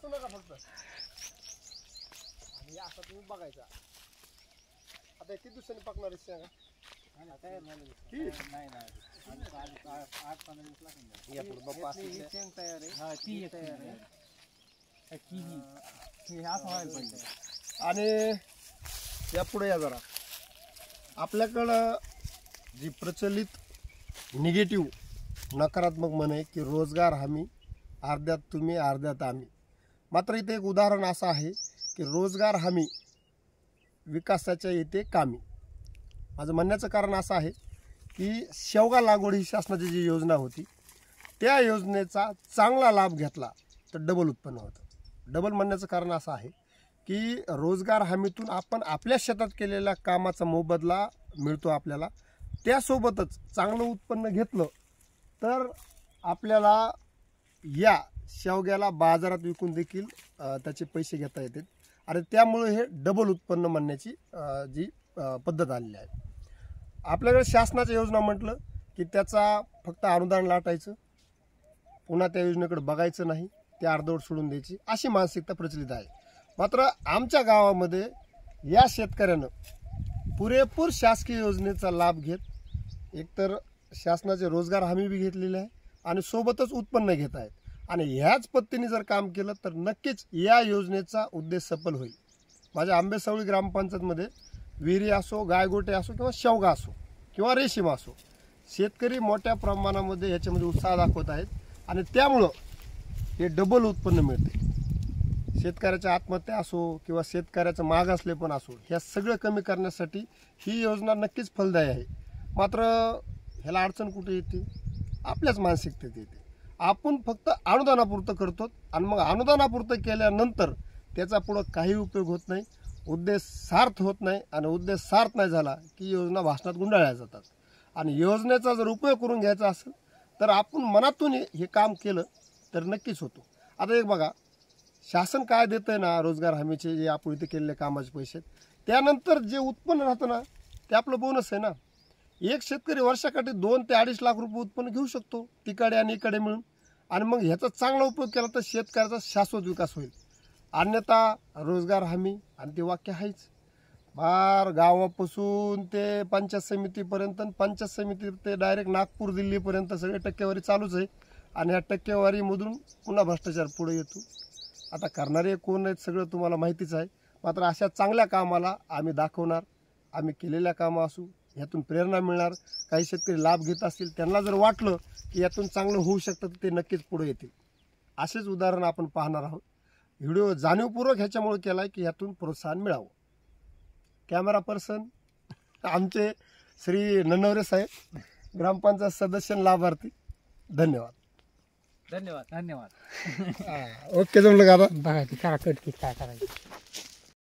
बसू नका फक्त. आणि आता तुम्ही बघायचा आता किती दिवसांनी पकणार आहे सांगा. तयार झालं की नाही नाही 8-15 दिवस लागतील. या पुढे बाप्पा ही चेंग तयार आहे. हा ती एक तयार आहे. हे असं व्हायला पाहिजे. आणि या पुढे या जरा. आपल्याकडं जी प्रचलित निगेटिव्ह नकारात्मक म्हण आहे की रोजगार हमी अर्ध्यात तुम्ही अर्ध्यात आम्ही. मात्र इथे एक उदाहरण असं आहे की रोजगार हमी विकासाच्या येते कामी. माझं म्हणण्याचं कारण असं आहे की शेवगा लागवड ही शासनाची जी योजना होती त्या योजनेचा चांगला लाभ घेतला तर डबल उत्पन्न होतं. डबल म्हणण्याचं कारण असं आहे की रोजगार हमीतून आपण आपल्या शेतात केलेल्या कामाचा मोबदला मिळतो आपल्याला. त्यासोबतच चांगलं उत्पन्न घेतलं तर आपल्याला या शेवग्याला बाजारात विकून देखील त्याचे पैसे घेता येतात. आणि त्यामुळे हे डबल उत्पन्न म्हणण्याची जी पद्धत आलेली आहे. आपल्याकडे शासनाच्या योजना म्हटलं की त्याचा फक्त अनुदान लाटायचं, पुन्हा त्या योजनेकडे बघायचं नाही, ते अर्धवट सोडून द्यायची, अशी मानसिकता प्रचलित आहे. मात्र आमच्या गावामध्ये या शेतकऱ्यानं पुरेपूर शासकीय योजनेचा लाभ घेत एकतर शासनाचे रोजगार हमी बी घेतलेली आहे आणि सोबतच उत्पन्न घेत आहेत. आणि ह्याच पद्धतीने जर काम केलं तर नक्कीच या योजनेचा उद्देश सफल होईल. माझ्या आंबेसावळी ग्रामपंचायतमध्ये विहिरी असो, गायगोटे असो किंवा शेवगा असो किंवा रेशीम असो, शेतकरी मोठ्या प्रमाणामध्ये याच्यामध्ये उत्साह दाखवत आहेत. आणि त्यामुळं हे डबल उत्पन्न मिळते. शेतकऱ्याच्या आत्महत्या असो किंवा शेतकऱ्याचं मागासलेपण असो, ह्या सगळं कमी करण्यासाठी ही योजना नक्कीच फलदायी आहे. मात्र ह्याला अडचण कुठे येते? आपल्याच मानसिकतेत येते. आपण फक्त अनुदानापुरतं करतो आणि मग अनुदानापुरतं केल्यानंतर त्याचा पुढं काही उपयोग होत नाही, उद्देश सार्थ होत नाही. आणि उद्देश सार्थ नाही झाला की योजना भाषणात गुंडाळल्या जातात. आणि योजनेचा जर उपयोग करून घ्यायचा असेल तर आपण मनातून हे काम केलं तर नक्कीच होतो. आता एक बघा, शासन काय देतं आहे ना, रोजगार हमीचे जे आपण इथे केलेले कामाचे पैसे, त्यानंतर जे उत्पन्न राहतं ना ते आपलं बोनस आहे ना. एक शेतकरी वर्षाकाठी 2 ते 2.5 लाख रुपये उत्पन्न घेऊ शकतो तिकडे आणि इकडे मिळून. आणि मग ह्याचा चांगला उपयोग केला तर शेतकऱ्याचा शाश्वत विकास होईल. अन्यथा रोजगार हमी आणि ते वाक्य आहेच. फार गावापासून ते पंचायत समितीपर्यंत, पंचायत समिती ते डायरेक्ट नागपूर दिल्लीपर्यंत सगळे टक्केवारी चालूच आहे. आणि ह्या टक्केवारीमधून पुन्हा भ्रष्टाचार पुढे येतो. आता करणारे कोण आहेत सगळं तुम्हाला माहितीच आहे. मात्र अशा चांगल्या कामाला आम्ही दाखवणार. आम्ही केलेल्या कामं असू, ह्यातून प्रेरणा मिळणार. काही शेतकरी लाभ घेत असतील, त्यांना जर वाटलं की यातून चांगलं होऊ शकतं तर ते नक्कीच पुढे येतील. असेच उदाहरण आपण पाहणार आहोत. व्हिडिओ जाणीवपूर्वक ह्याच्यामुळे केला आहे की यातून प्रोत्साहन मिळावं. कॅमेरा पर्सन आमचे श्री ननवरे साहेब, ग्रामपंचायत सदस्य लाभार्थी. धन्यवाद. धन्यवाद. ओके, जमलं का आता? बघा ती करा कट की काय करायचं.